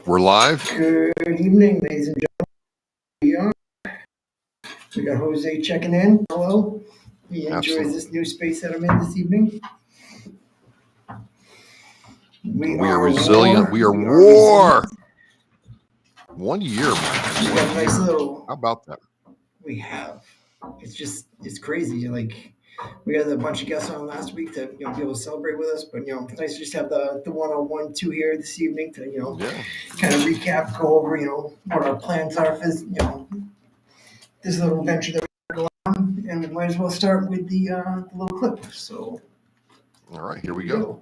We're live. Good evening, ladies and gentlemen. We got Jose checking in. Hello. He enjoys Absolutely. this new space that I'm in this evening. We We are are resilient. war. We are We are resilient. war. 1 year, Michael. We got a 1 nice year. little. How about that? We have. It's crazy. Like we had a bunch of guests on last week to be able to celebrate with us, but it's nice to just have the 1-on-1 two here this evening to Yeah. kind of recap, go over what our plans are for this little venture that we're going on, and we might as well start with the little clip. So All right, here we here we go.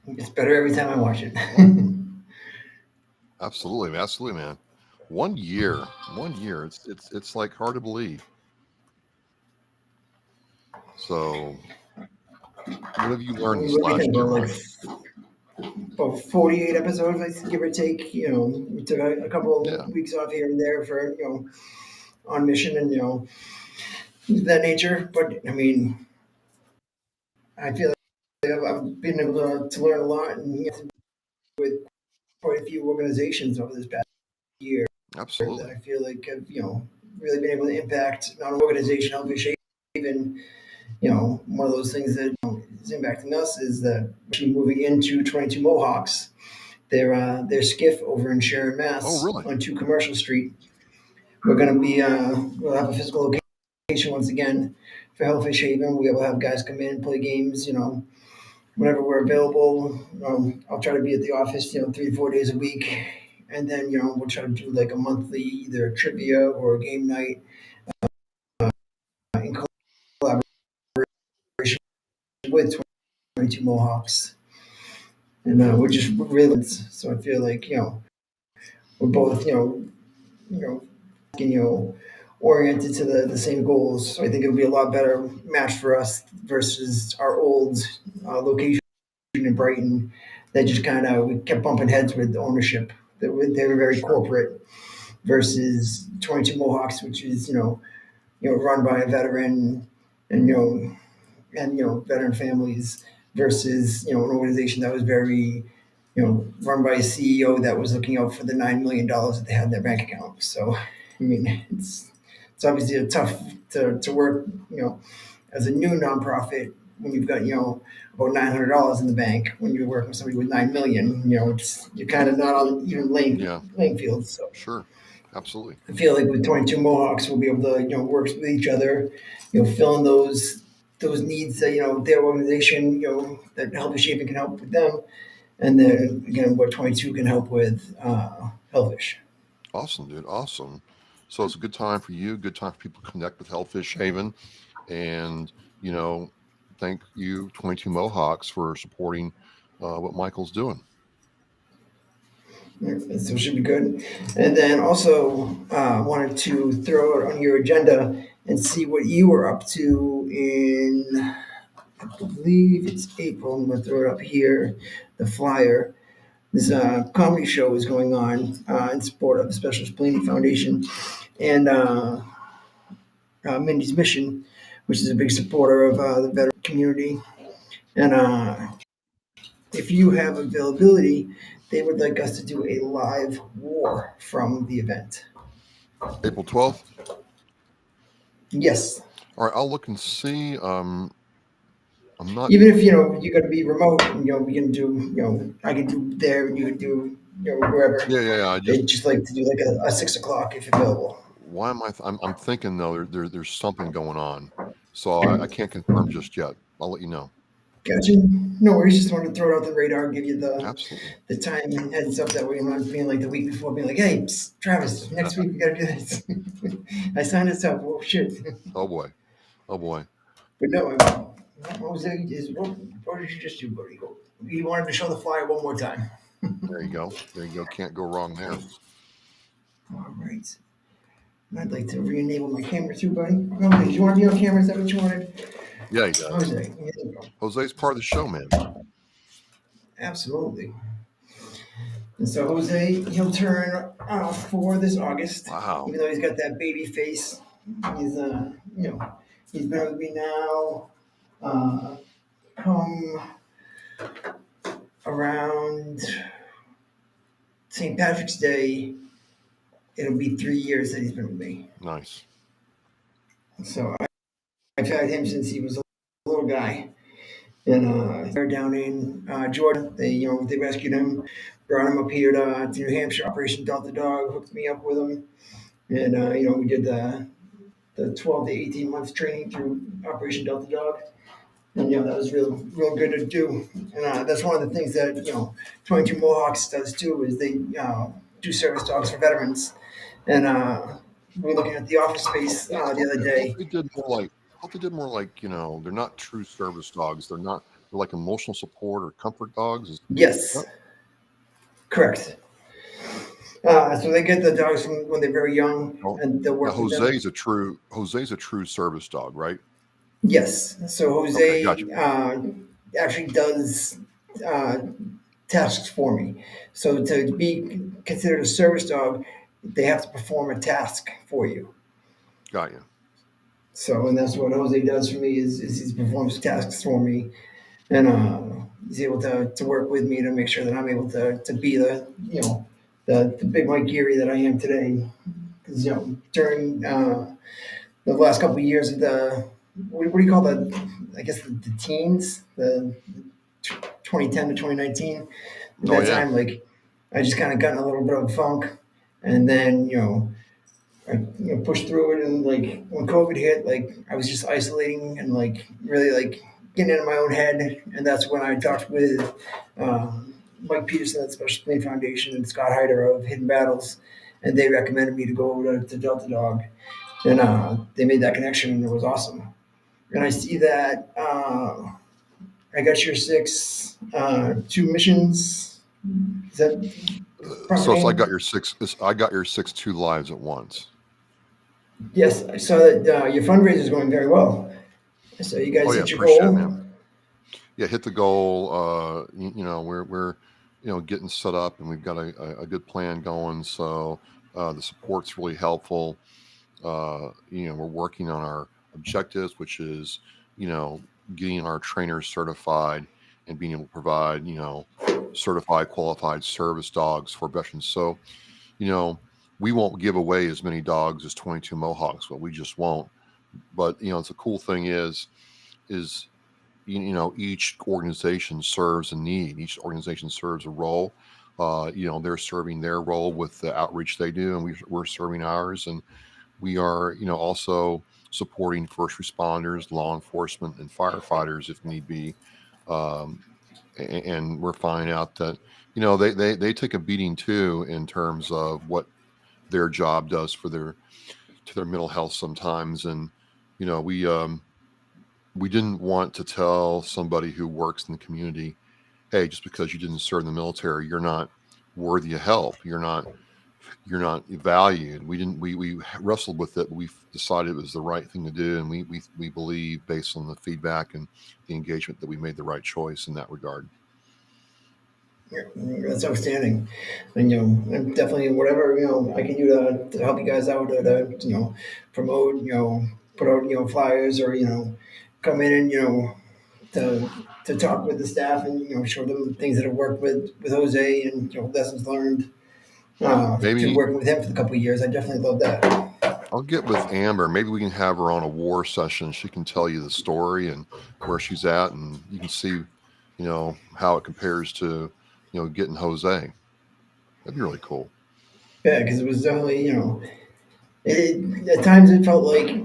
It's better every time I watch it. Absolutely, man. 1 year. 1 year. It's like hard to believe. So, what have you learned this We're looking last at year, about Mike? about 48 episodes, I think, give or take. We took a couple Yeah, of weeks off here and there for on mission and that nature. But I mean, I feel like I've been able to learn a lot and with quite a few organizations over this past year that absolutely. I feel like have really been able to impact not only organization, Hellfish, even one of those things that is impacting us is that we're moving into 22 Mohawks, their skiff over in Sharon, Oh, Mass, really? on 2 Commercial Street. We're going to be we'll have a physical location once again for Hellfish Haven. We'll have guys come in, play games, whenever we're available. I'll try to be at the office, 3 to 4 days a week, and then we'll try to do like a monthly either trivia or a game night in collaboration with 22 Mohawks. And we're just really so I feel like we're both you know you know oriented to the same goals. So I think it'll be a lot better match for us versus our old location in Brighton that just kind of we kept bumping heads with the ownership. They were very Sure. corporate versus 22 Mohawks, which is run by a veteran and veteran families versus an organization that was very run by a CEO that was looking out for the $9 million that they had in their bank account. So, I mean, it's obviously a tough to work, as a new nonprofit when you've got about $900 in the bank. When you're working with somebody with 9 million, you're kind of not on even Yeah, playing field. So sure. Absolutely. I feel like with 22 Mohawks, we'll be able to work with each other, fill in those needs that their organization that Help Shaping can help with them, and then again what 22 can help with Hellfish. Awesome, dude. Awesome. So it's a good time for you, good time for people to connect with Hellfish Haven. And, you know, thank you, 22 Mohawks, for supporting what Michael's doing. Yeah, so it should be good. And then also wanted to throw it on your agenda and see what you were up to in, I believe it's April. I'm going to throw it up here, the flyer. This comedy show is going on in support of the Special Splendy Foundation and Mindy's Mission, which is a big supporter of the veteran community. And if you have availability, they would like us to do a live war from the event. April 12th. Yes, All right, I'll look and see. I'm not. even if you're going to be remote, we can do I can do there and you can do wherever. Yeah, yeah, yeah. I just They'd just like to do like a 6 o'clock if available. why am I? I'm thinking though. There's something going on, so I can't confirm just yet. I'll let you know. Gotcha. No worries. Just wanted to throw it out the radar, give you Absolutely. the time and heads up that way. I'm not being like the week before, being like, "Hey, psst, Travis, next week we got to do this." I signed this up. Oh shit! Oh boy. Oh boy. But no, what was that? What did you just do, buddy? You wanted to show the flyer one more time. There you go. There you go. Can't go wrong there. All right. And I'd like to re-enable my camera too, buddy. Okay, did you want to be on camera? Is that what you wanted? Yeah, he does. Jose, here we go. Jose's part of the show, man. Absolutely. And so Jose, he'll turn 4 this August. Wow. Even though he's got that baby face, he's he's been with me now. Uh, come around St. Patrick's Day, it'll be 3 years that he's been with me. Nice. So I've had him since he was a little guy. And they're down in Georgia. They rescued him, brought him up here to New Hampshire. Operation Delta Dog hooked me up with him, and we did the 12 to 18 months training through Operation Delta Dog, and that was real good to do. And that's one of the things that 22 Mohawks does too is they do service dogs for veterans, and we were looking at the office space the other I thought day. they did more like. I thought they did more like they're not true service dogs. They're not. They're like emotional support or comfort dogs. Yes, Yep. correct. So they get the dogs from when they're very young, Oh, and they'll now work with them. Jose's a true service dog, right? Yes. So Okay, gotcha. Jose actually does uh, tasks for me. So to be considered a service dog, they have to perform a task for you. Got you. So, and that's what Jose does for me is he performs tasks for me, and he's able to work with me to make sure that I'm able to be the big Mike Geary that I am today. Because during the last couple of years of the what do you call I guess the teens, the 2010 to 2019. At Oh that yeah. time, like I just kind of got in a little bit of funk, and then I pushed through it, and like when COVID hit, like I was just isolating and like really like getting into my own head, and that's when I talked with Mike Peterson at Special Plane Foundation and Scott Hyder of Hidden Battles, and they recommended me to go over to Delta Dog, and they made that connection, and it was awesome. And I see that I got your 6 2 missions. Is that the proper So I got name? your six. I got your 6 2 lives at once. Yes, I saw that your fundraiser is going very well. So you Oh guys yeah, hit your appreciate it, man. goal. Yeah, hit the goal. We're getting set up, and we've got a good plan going. So the support's really helpful. We're working on our objectives, which is getting our trainers certified and being able to provide certified qualified service dogs for veterans. So you know we won't give away as many dogs as 22 Mohawks, but we just won't. But it's a cool thing is each organization serves a need. Each organization serves a role. They're serving their role with the outreach they do, and we're serving ours. And we are also supporting first responders, law enforcement, and firefighters if need be. um, and we're finding out that they take a beating too in terms of what their job does for their mental health sometimes. And we didn't want to tell somebody who works in the community, hey, just because you didn't serve in the military, you're not worthy of help. You're not valued. We wrestled with it, but we decided it was the right thing to do, and we believe, based on the feedback and the engagement, that we made the right choice in that regard. Yeah, that's outstanding. And and definitely whatever I can do to help you guys out to promote put out flyers, or come in and to talk with the staff, and show them things that have worked with Jose, and lessons learned through Maybe working with him for a couple of years. I definitely love that. I'll get with Amber. Maybe we can have her on a war session. She can tell you the story and where she's at, and you can see, how it compares to, getting Jose. That'd be really cool. Yeah, because it was definitely at times it felt like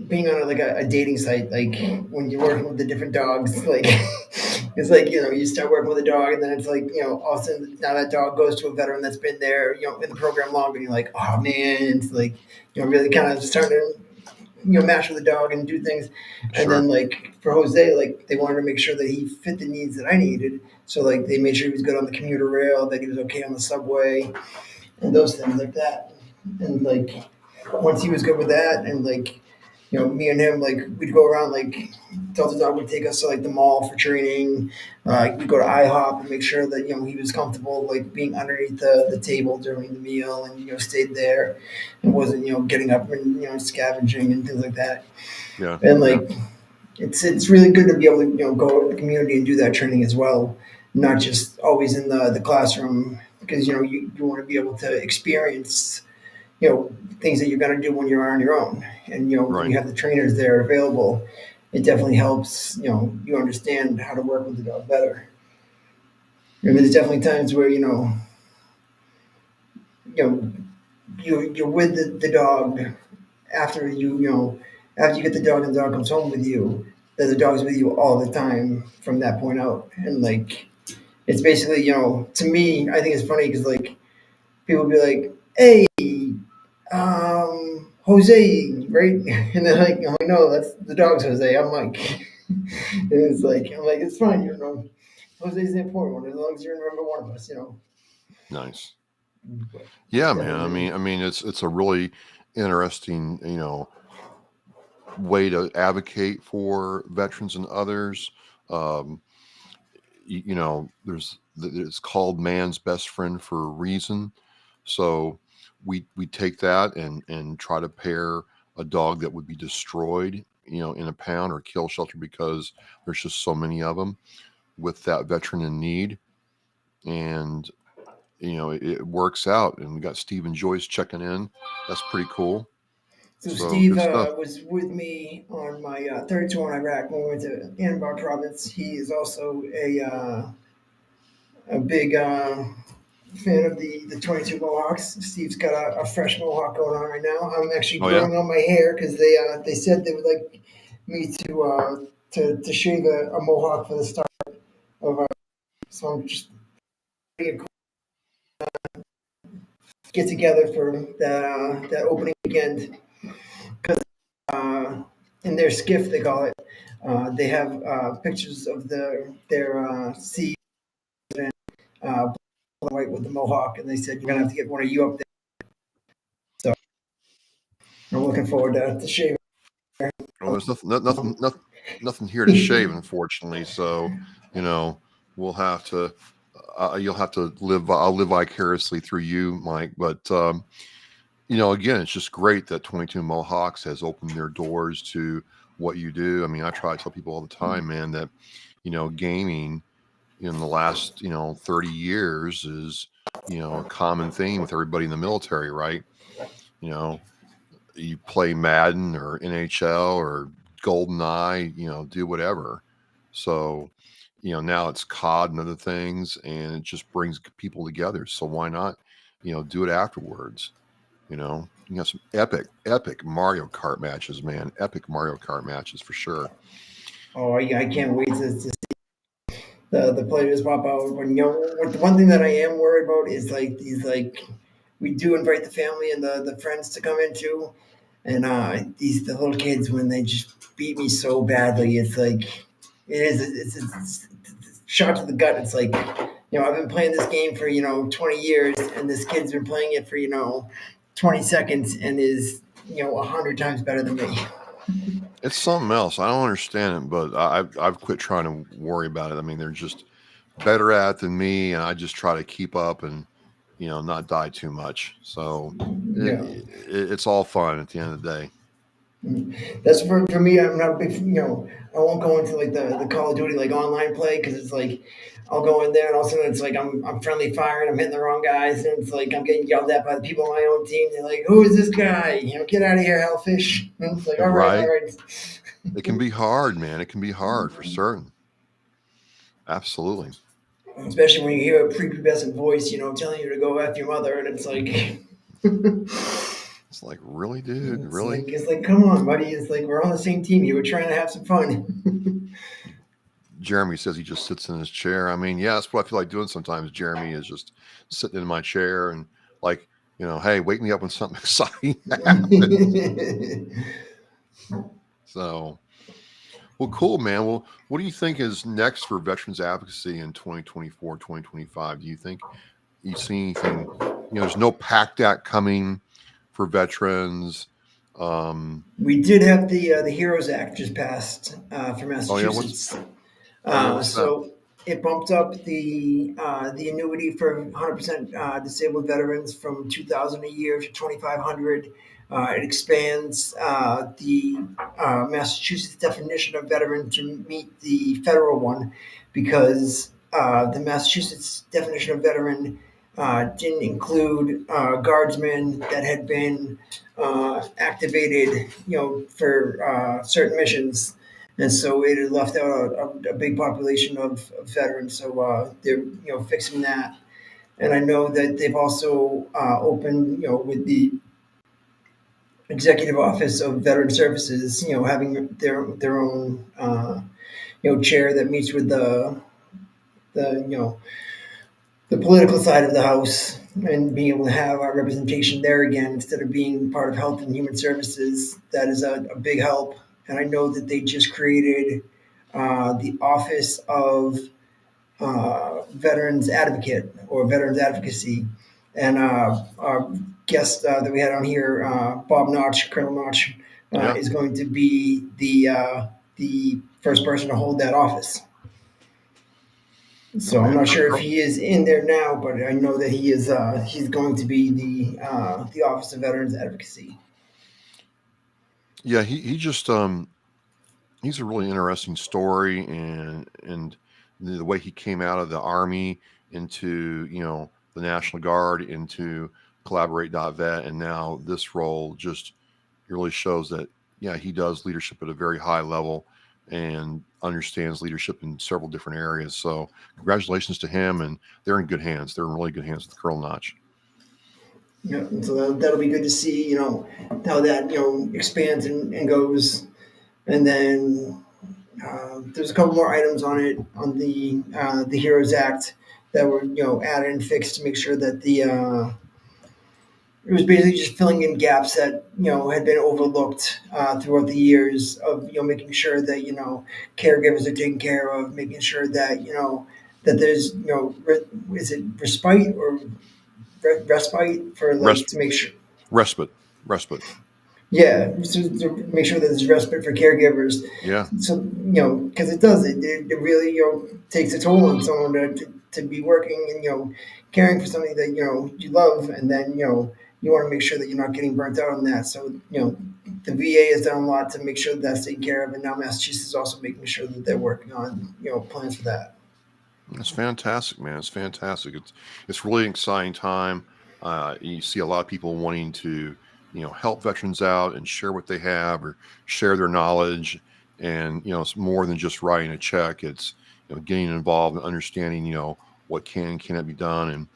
being on a dating site, like when you're working with the different dogs, like it's like you start working with a dog, and then it's like all of a sudden now that dog goes to a veteran that's been there in the program longer, and you're like, oh man, it's like really kind of starting to match with the dog and do things. And then Sure. like for Jose, like they wanted to make sure that he fit the needs that I needed, so like they made sure he was good on the commuter rail, that he was okay on the subway, and those things like that. And like once he was good with that, and like me and him, like we'd go around, like Delta Dog would take us to like the mall for training. We'd go to IHOP and make sure that he was comfortable, like being underneath the table during the meal, and stayed there and wasn't getting up and scavenging and things like that. Yeah. And Yeah. like it's really good to be able to go out in the community and do that training as well, not just always in the classroom, because you want to be able to experience things that you're going to do when you're on your own, and when Right. you have the trainers there available, it definitely helps you understand how to work with the dog better. I mean, there's definitely times where you know you're with the dog after after you get the dog and the dog comes home with you, that the dog's with you all the time from that point out. And like it's basically to me, I think it's funny because like people be like, hey, Jose, right? And they're like, I'm like, no, that's the dog's Jose. I'm like, it's like, I'm like, it's fine, Jose's the important one, as long as you remember one of us. Nice. But Yeah, man. I definitely, mean, I mean, it's a really interesting, way to advocate for veterans and others. Um, it's called man's best friend for a reason. So we take that and try to pair a dog that would be destroyed, in a pound or kill shelter because there's just so many of them with that veteran in need. And it works out. And we got Steve and Joyce checking in. That's pretty cool. so So Steve good stuff. was with me on my third tour in Iraq when we went to Anbar province. He is also a big fan of the 22 Mohawks. Steve's got a fresh Mohawk going on right now. I'm actually Oh yeah. growing on my hair because they said they would like me to shave a Mohawk for the start of so I'm just get together for that opening weekend. Uh, in their skiff, they call it. They have pictures of their sea, black and white with the Mohawk, and they said you're gonna have to get one of you up there. So I'm looking forward to shaving. Well, there's nothing here to shave, unfortunately. So, you know, we'll have to. You'll have to live. I'll live vicariously through you, Mike. But again, it's just great that 22 Mohawks has opened their doors to what you do. I mean, I try to tell people all the time, man, that gaming in the last 30 years is a common theme with everybody in the military, right? You know, you play Madden or NHL or GoldenEye, do whatever. So, now it's COD and other things, and it just brings people together. So why not, do it afterwards? You got some epic Mario Kart matches, man. Epic Mario Kart matches for sure. Oh, I can't wait to see the players pop out. When the one thing that I am worried about is like these like we do invite the family and the friends to come in too, and the little kids when they just beat me so badly, it's like it's shot to the gut. It's like I've been playing this game for 20 years, and this kid's been playing it for 20 seconds and is 100 times better than me. It's something else. I don't understand it, but I've quit trying to worry about it. I mean, they're just better at it than me, and I just try to keep up and not die too much. So Yeah. it's all fun at the end of the day. That's for me. I'm not a big, I won't go into like the Call of Duty like online play because it's like I'll go in there and all of a sudden it's like I'm friendly fire and I'm hitting the wrong guys and it's like I'm getting yelled at by the people on my own team. They're like, "Who is this guy? Get out of here, Hellfish!" And it's like, all Right. right, It can be hard, man. It can be hard for certain. Absolutely. especially when you hear a prepubescent voice, telling you to go f your mother, and it's like. It's like, really, dude? It's Really? like it's like come on, buddy. It's like we're on the same team. You were trying to have some fun. Jeremy says he just sits in his chair. I mean, yeah, that's what I feel like doing sometimes. Jeremy is just sitting in my chair and like, hey, wake me up when something exciting happens. So, well, cool, man. Well, what do you think is next for veterans advocacy in 2024, 2025? Do you think you see anything? There's no PACT Act coming for veterans. We did have the Heroes Act just passed for Oh yeah, what's Massachusetts. oh yeah, what's that? So it bumped up the annuity for 100% disabled veterans from 2,000 a year to 2,500. It expands the Massachusetts definition of veteran to meet the federal one because the Massachusetts definition of veteran didn't include guardsmen that had been activated, for certain missions, and so it had left out a big population of veterans. So they're fixing that, and I know that they've also opened with the Executive Office of Veteran Services, having their own chair that meets with the the political side of the House and being able to have our representation there again instead of being part of Health and Human Services. That is a big help. And I know that they just created the Office of Veterans Advocate or Veterans Advocacy. And our guest that we had on here, Bob Notch, Colonel Notch, Yeah. is going to be the first person to hold that office. Oh So I'm man, not sure if he is in there now, but I know that he is. He's going to be the Office of Veterans Advocacy. yeah. He just he's a really interesting story, and the way he came out of the army into the National Guard into collaborate.vet, and now this role just really shows that yeah, he does leadership at a very high level and understands leadership in several different areas. So congratulations to him, and they're in good hands. They're in really good hands with Colonel Notch. Yeah, and so that'll be good to see. How that expands and goes, and then there's a couple more items on it on the Heroes Act that were added and fixed to make sure that the it was basically just filling in gaps that had been overlooked throughout the years of making sure that caregivers are taken care of, making sure that that there's is it respite or respite for like Res- to make sure, respite, respite. yeah, so to make sure that there's respite for caregivers. Yeah, So because it does it really takes a toll on someone to be working and caring for something that you love, and then you want to make sure that you're not getting burnt out on that. So the VA has done a lot to make sure that that's taken care of, and now Massachusetts is also making sure that they're working on plans for that. it's fantastic, man. It's fantastic. It's really exciting time. You see a lot of people wanting to help veterans out and share what they have or share their knowledge, and it's more than just writing a check. It's getting involved and understanding what can and cannot be done. And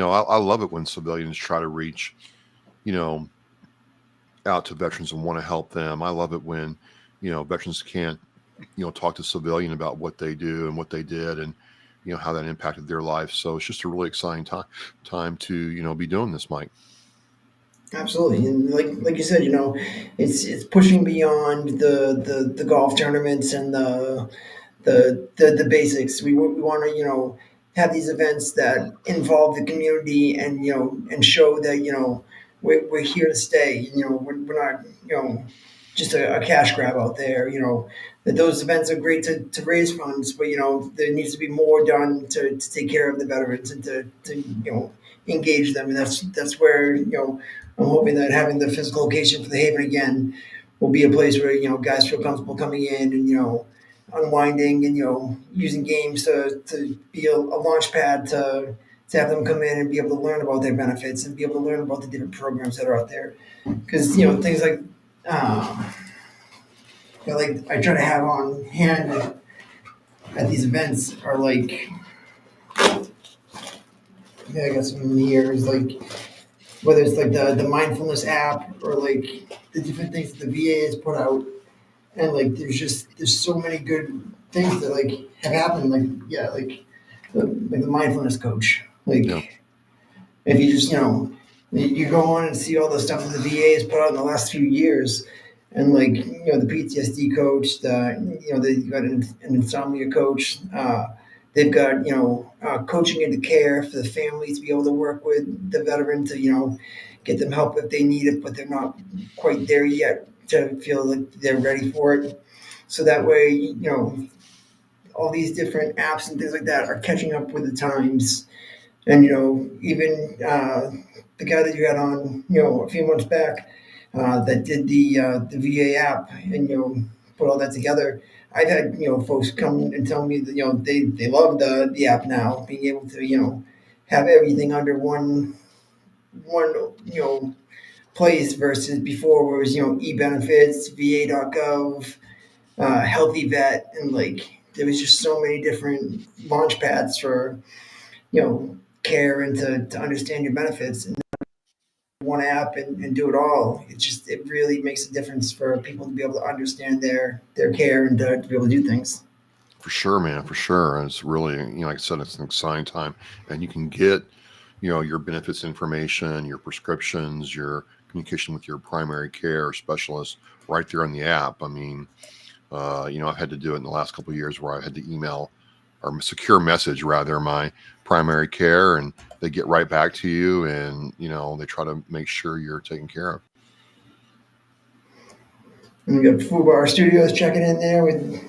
I love it when civilians try to reach you know out to veterans and want to help them. I love it when veterans can't talk to civilian about what they do and what they did, and how that impacted their life. So it's just a really exciting time to be doing this, Mike. Absolutely, and like you said, it's pushing beyond the golf tournaments and the basics. We want to have these events that involve the community and and show that we're here to stay. We're not just a cash grab out there. That those events are great to raise funds, but there needs to be more done to take care of the veterans and to engage them, and that's where I'm hoping that having the physical location for the Haven again will be a place where guys feel comfortable coming in and unwinding and using games to be a launch pad to have them come in and be able to learn about their benefits and be able to learn about the different programs that are out there because things um, like I try to have on hand at these events are like yeah, I got some in here is like whether it's like the mindfulness app or like the different things that the VA has put out and like there's so many good things that like have happened like yeah like the mindfulness coach Yeah, like if you just you go on and see all the stuff that the VA has put out in the last few years and like the PTSD coach they've got an insomnia coach they've got coaching into care for the family to be able to work with the veteran to get them help if they need it but they're not quite there yet to feel like they're ready for it so that way all these different apps and things like that are catching up with the times and even the guy that you had on a few months back that did the VA app and put all that together. I've had folks come and tell me that they love the app now, being able to have everything under one place versus before where it was e benefits, va.gov, healthy vet, and like there was just so many different launch pads for care and to understand your benefits in one app and do it all. It really makes a difference for people to be able to understand their care and to be able to do things. for sure, man, for sure. And it's really, like I said, it's an exciting time, and you can get, your benefits information, your prescriptions, your communication with your primary care specialist right there on the app. I mean, I've had to do it in the last couple of years where I had to email or secure message rather my primary care, and they get right back to you, and they try to make sure you're taken care of. And we got Fubar Studios checking in there with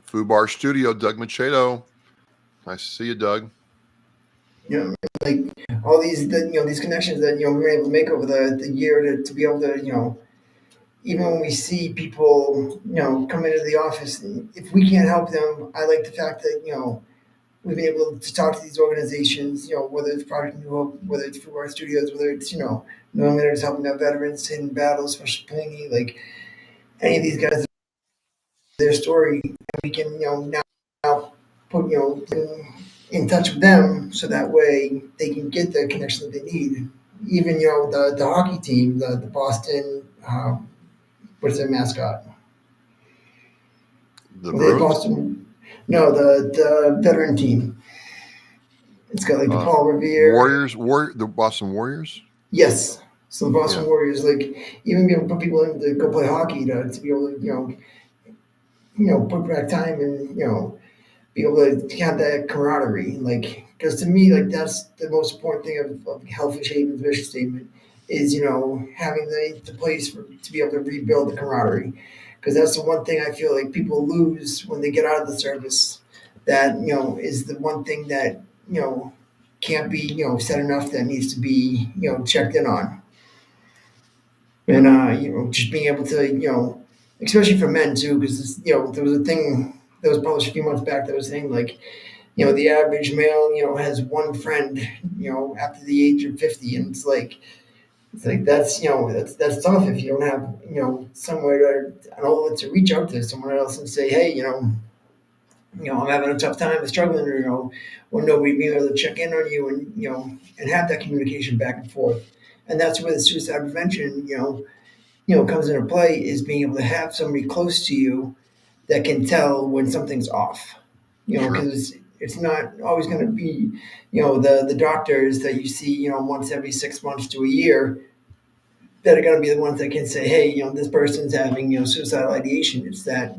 Food Bar Studio, Doug Machado. Nice to see you, Doug. like all these connections that we were able to make over the year to be able to even when we see people come into the office, if we can't help them, I like the fact that we've been able to talk to these organizations, whether it's Project New Hope, whether it's Food Art Studios, whether it's, knowing that it's helping out veterans in battles, especially Planey, like any of these guys, their story, and we can, now put, in touch with them so that way they can get the connection that they need. Even, the hockey team, the Boston, what's their mascot? The Were they Bruins, Boston? No, the veteran team. It's got like the uh, Paul Revere. Warriors, the Boston Warriors. Yes. So the Boston Yeah, Warriors, like even be able to put people in to go play hockey to be able to, put back time and, be able to have that camaraderie. Like, because to me, like that's the most important thing of Hellfish Haven's mission statement is, having the place to be able to rebuild the camaraderie. Because that's the one thing I feel like people lose when they get out of the service. That, is the one thing that, can't be, said enough that needs to be, checked in on and just being able to especially for men too because there was a thing that was published a few months back that was saying like the average male has one friend after the age of 50 and it's like that's that's tough if you don't have somewhere to an outlet to reach out to someone else and say hey I'm having a tough time, struggling, or or nobody being able to check in on you, and and have that communication back and forth, and that's where the suicide prevention, comes into play is being able to have somebody close to you that can tell when something's off. sure. Because it's not always going to be, the doctors that you see, once every 6 months to a year that are going to be the ones that can say, hey, this person's having, suicidal ideation. It's that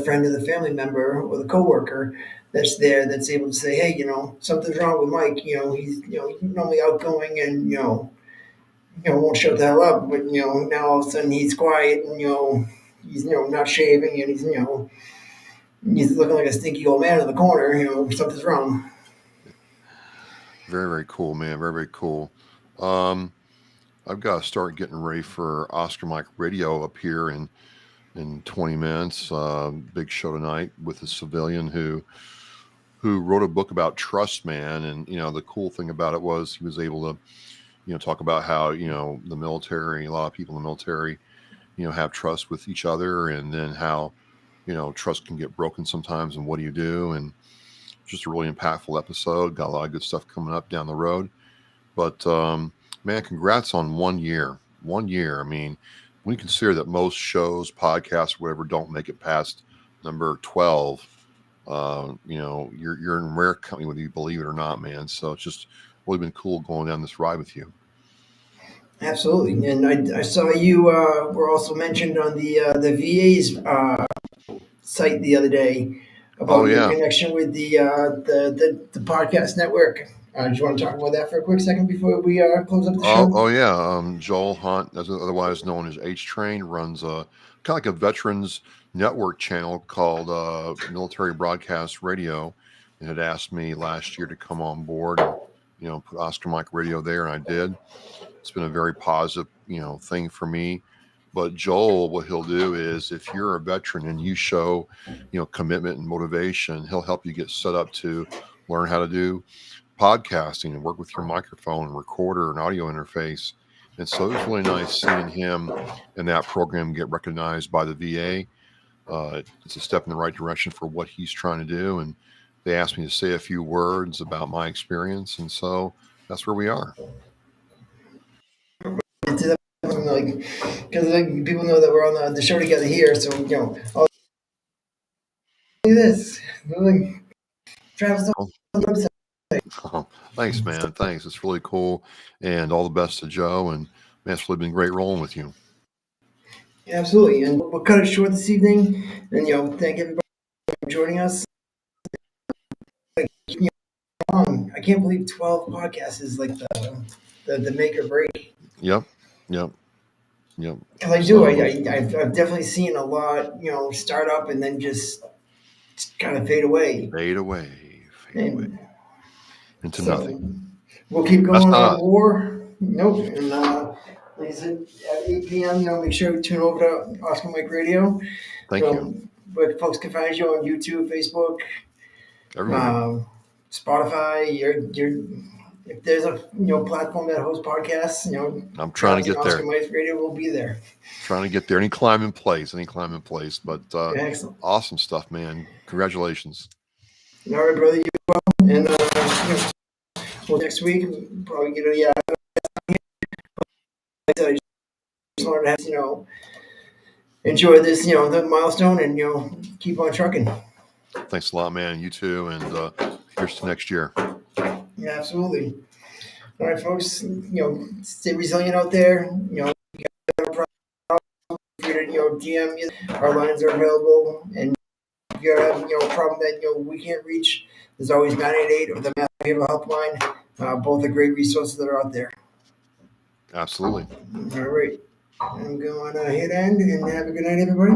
friend or the family member or the coworker that's there that's able to say, hey, something's wrong with Mike. He's normally outgoing and won't shut the hell up. But now all of a sudden he's quiet and he's not shaving and he's looking like a stinky old man in the corner. Something's wrong. Very, very cool, man. Very, very cool. Um, I've got to start getting ready for Oscar Mike Radio up here in 20 minutes. Big show tonight with a civilian who wrote a book about trust, man. And the cool thing about it was he was able to talk about how the military, a lot of people in the military, have trust with each other, and then how trust can get broken sometimes, and what do you do? And just a really impactful episode. Got a lot of good stuff coming up down the road. But man, congrats on 1 year. 1 year. I mean, when you consider that most shows, podcasts, whatever, don't make it past number 12, you're in rare company, whether you believe it or not, man. So it's just really been cool going down this ride with you. Absolutely, and I saw you were also mentioned on the VA's site the other day Oh about your yeah. connection with the podcast network. Do you want to talk about that for a quick second before we close up the Oh show? yeah. Joel Hunt, otherwise known as H Train, runs a kind of like a veterans network channel called Military Broadcast Radio, and had asked me last year to come on board and put Oscar Mike Radio there, and I did. It's been a very positive thing for me. But Joel, what he'll do is, if you're a veteran and you show commitment and motivation, he'll help you get set up to learn how to do podcasting and work with your microphone and recorder and audio interface. And so it was really nice seeing him and that program get recognized by the VA. It's a step in the right direction for what he's trying to do. And they asked me to say a few words about my experience. And so that's where we are. Into that, like, because like, people know that we're on the show together here, so I'll do this. Like, Travis Oh, on the website. oh, thanks, man. Thanks. It's really cool. And all the best to Joe. And man, it's really been great rolling with you. Absolutely, and we'll cut it short this evening. And thank everybody for joining us. You I can't believe 12 podcasts is like the make or break. Yep. Yep. Yep. Because I do, So I've definitely seen a lot, start up and then just kind of fade away. fade away And into nothing. so we'll keep That's going not on us. war. Nope. And like I said, at 8 p.m., make sure you tune over to Oscar Mike Radio. Thank you. Where folks can find you on YouTube, Facebook, Everywhere. um, Spotify. If there's a platform that hosts podcasts, I'm trying to Travis and get Oscar there. Mike Radio will be there. Trying to get there. Any climb in place. Any climb in place. But Excellent. awesome stuff, man. Congratulations. All right, brother. You well. And well, next week probably get a I just wanted to have, enjoy this the milestone and keep on trucking. Thanks a lot, man. You too. And here's to next year. Yeah, absolutely. All right, folks. Stay resilient out there. You have a problem, DM me. Our lines are available, and if you have a problem that we can't reach, there's always 988 or the Mass Behavioral Helpline. Both are great resources that are out there. Absolutely. All right. I'm going to hit end and have a good night, everybody.